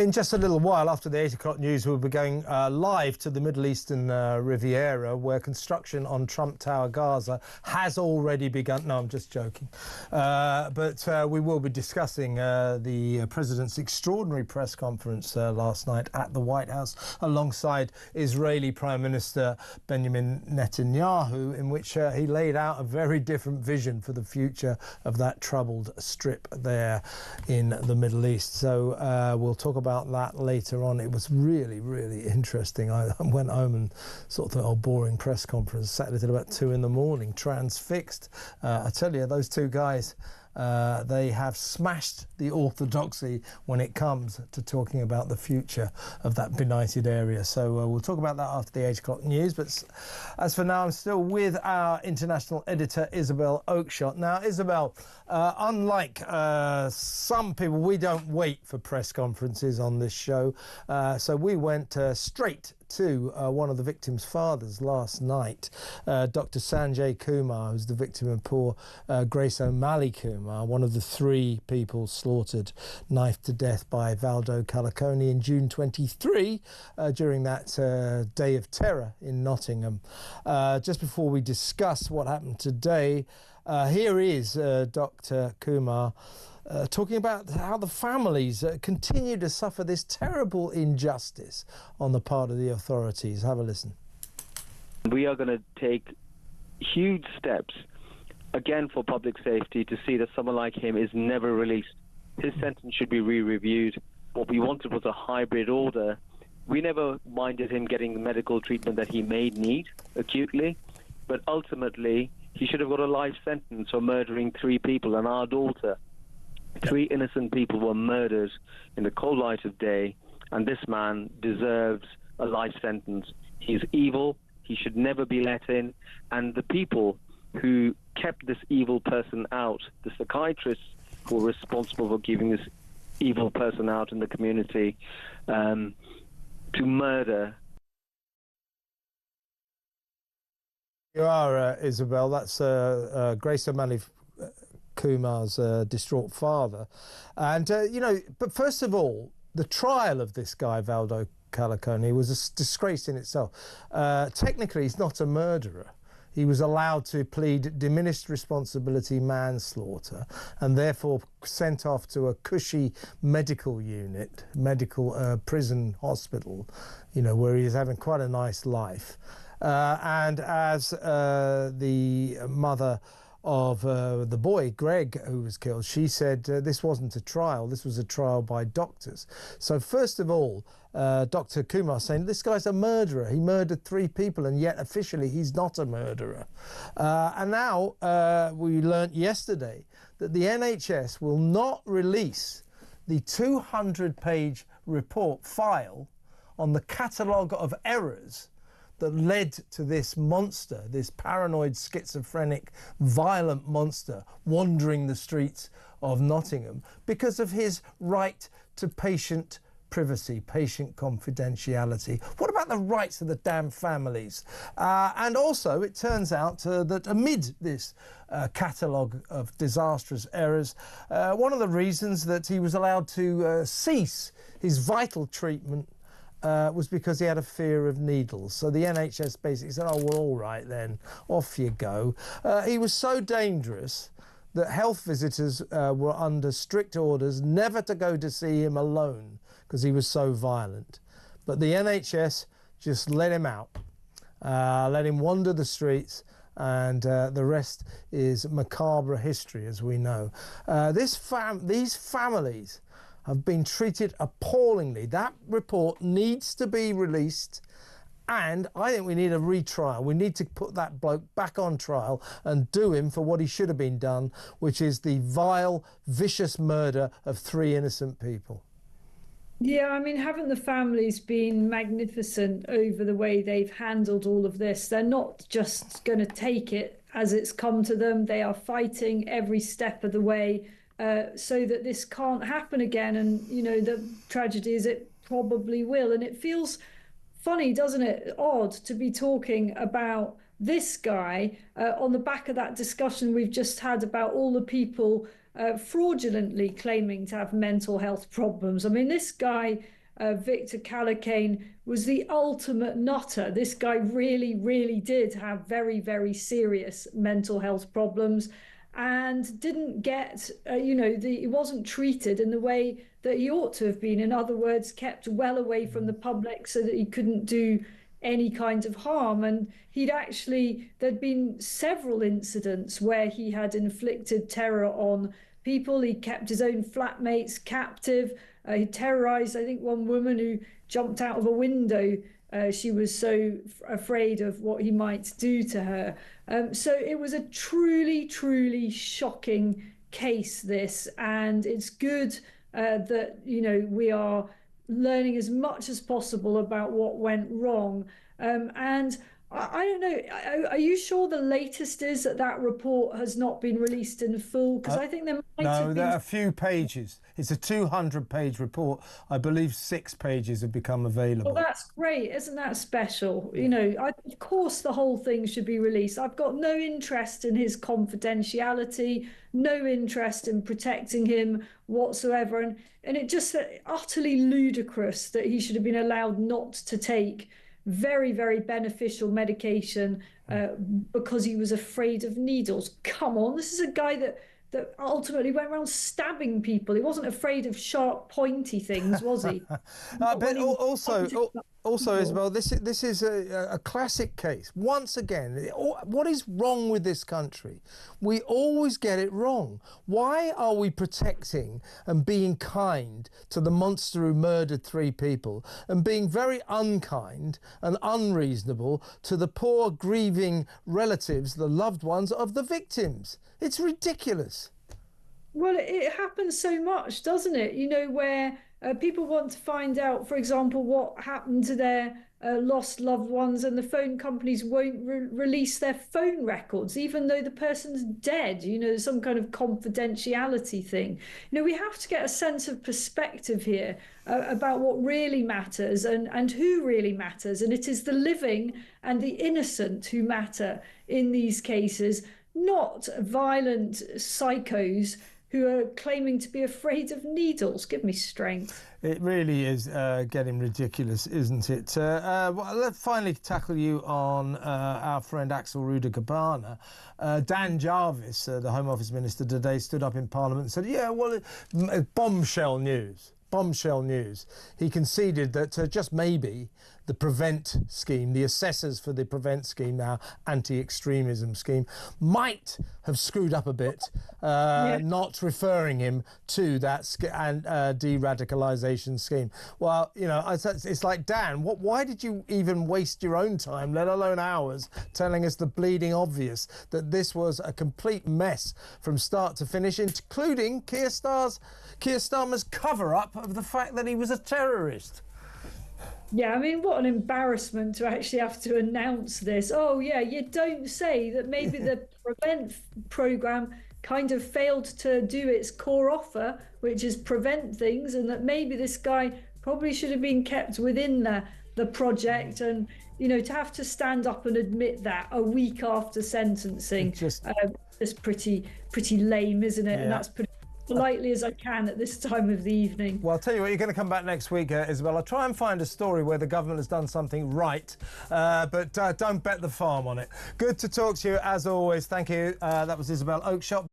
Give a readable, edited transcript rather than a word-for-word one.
In just a little while after the 8 o'clock news, we'll be going live to the Middle Eastern Riviera, where construction on Trump Tower Gaza has already begun. No, I'm just joking. But we will be discussing the President's extraordinary press conference last night at the White House alongside Israeli Prime Minister Benjamin Netanyahu, in which he laid out a very different vision for the future of that troubled strip there in the Middle East. So we'll talk about that later on. It was really, really interesting. I went home and sort of thought, oh, boring press conference. Sat until about 2 in the morning, transfixed. I tell you, those two guys, they have smashed the orthodoxy when it comes to talking about the future of that benighted area. So we'll talk about that after the 8 o'clock news. But as for now, I'm still with our international editor, Isabel Oakeshott. Now, Isabel, unlike some people, we don't wait for press conferences on this show. So we went straight to one of the victims' fathers last night, Dr. Sanjay Kumar, who's the victim of poor Grace O'Malley Kumar, one of the 3 people slaughtered, knifed to death by Valdo Calocane in June 23 during that day of terror in Nottingham. Just before we discuss what happened today, here is Dr. Kumar talking about how the families continue to suffer this terrible injustice on the part of the authorities. Have a listen. We are going to take huge steps, again, for public safety to see that someone like him is never released. His sentence should be re-reviewed. What we wanted was a hybrid order. We never minded him getting the medical treatment that he may need acutely, but ultimately he should have got a life sentence for murdering 3 people and our daughter. 3 innocent people were murdered in the cold light of day, and this man deserves a life sentence. He's evil. He should never be let in. And the people who kept this evil person out, the psychiatrists who were responsible for keeping this evil person out in the community, to murder. You are, Isabel. That's Grace O'Malley Kumar's distraught father. And, you know, but first of all, the trial of this guy, Valdo Calocane, was a disgrace in itself. Technically, he's not a murderer. He was allowed to plead diminished responsibility manslaughter and therefore sent off to a cushy medical unit, prison hospital, you know, where he's having quite a nice life. And as the mother of the boy, Greg, who was killed, she said this wasn't a trial, this was a trial by doctors. So first of all, Dr. Kumar saying this guy's a murderer. He murdered 3 people and yet officially he's not a murderer. And now we learnt yesterday that the NHS will not release the 200-page report file on the catalogue of errors that led to this monster, this paranoid, schizophrenic, violent monster wandering the streets of Nottingham because of his right to patient privacy, patient confidentiality. What about the rights of the damn families? And also, it turns out that amid this catalogue of disastrous errors, one of the reasons that he was allowed to cease his vital treatment was because he had a fear of needles. So the NHS basically said, oh, well, all right then, off you go. He was so dangerous that health visitors were under strict orders never to go to see him alone because he was so violent. But the NHS just let him out, let him wander the streets, and the rest is macabre history, as we know. These families have been treated appallingly. That report needs to be released, and I think we need a retrial. We need to put that bloke back on trial and do him for what he should have been done, which is the vile, vicious murder of 3 innocent people. Yeah, I mean, haven't the families been magnificent over the way they've handled all of this? They're not just going to take it as it's come to them. They are fighting every step of the way so that this can't happen again. And, you know, the tragedy is it probably will. And it feels funny, doesn't it? Odd to be talking about this guy on the back of that discussion we've just had about all the people fraudulently claiming to have mental health problems. I mean, this guy, Victor Calocane, was the ultimate nutter. This guy really, really did have very, very serious mental health problems and didn't get, he wasn't treated in the way that he ought to have been. In other words, kept well away from the public so that he couldn't do any kind of harm. And there'd been several incidents where he had inflicted terror on people. He kept his own flatmates captive. He terrorized, I think, one woman who jumped out of a window. She was so afraid of what he might do to her. So it was a truly, truly shocking case, this. And it's good that, we are learning as much as possible about what went wrong. And I don't know, are you sure the latest is that report has not been released in full? Because I think there might have been... there are a few pages. It's a 200-page report. I believe 6 pages have become available. Well, that's great. Isn't that special? Of course the whole thing should be released. I've got no interest in his confidentiality, no interest in protecting him whatsoever. And it just utterly ludicrous that he should have been allowed not to take very, very beneficial medication because he was afraid of needles. Come on, this is a guy that ultimately went around stabbing people. He wasn't afraid of sharp, pointy things, was he? But also, Isabel, this is a classic case. Once again, what is wrong with this country? We always get it wrong. Why are we protecting and being kind to the monster who murdered 3 people and being very unkind and unreasonable to the poor, grieving relatives, the loved ones of the victims? It's ridiculous. Well, it happens so much, doesn't it? Where people want to find out, for example, what happened to their lost loved ones, and the phone companies won't release their phone records, even though the person's dead. Some kind of confidentiality thing. We have to get a sense of perspective here about what really matters and who really matters. And it is the living and the innocent who matter in these cases, not violent psychos who are claiming to be afraid of needles. Give me strength. It really is getting ridiculous, isn't it? Well, let's finally tackle you on our friend Axel Rudiger-Barner. Dan Jarvis, the Home Office Minister, today stood up in Parliament and said, yeah, well, bombshell news. Bombshell news. He conceded that just maybe the Prevent scheme, the assessors for the Prevent scheme, now anti-extremism scheme, might have screwed up a bit, not referring him to that de-radicalisation scheme. Well, it's like, Dan, why did you even waste your own time, let alone ours, telling us the bleeding obvious that this was a complete mess from start to finish, including Keir Starmer's cover-up of the fact that he was a terrorist? Yeah, I mean, what an embarrassment to actually have to announce this. Oh, yeah, you don't say that maybe the Prevent programme kind of failed to do its core offer, which is prevent things, and that maybe this guy probably should have been kept within the project. And, to have to stand up and admit that a week after sentencing is pretty lame, isn't it? Yeah. And that's pretty politely as I can at this time of the evening. Well, I'll tell you what, you're going to come back next week, Isabel. I'll try and find a story where the government has done something right, but don't bet the farm on it. Good to talk to you, as always. Thank you. That was Isabel Oakeshott.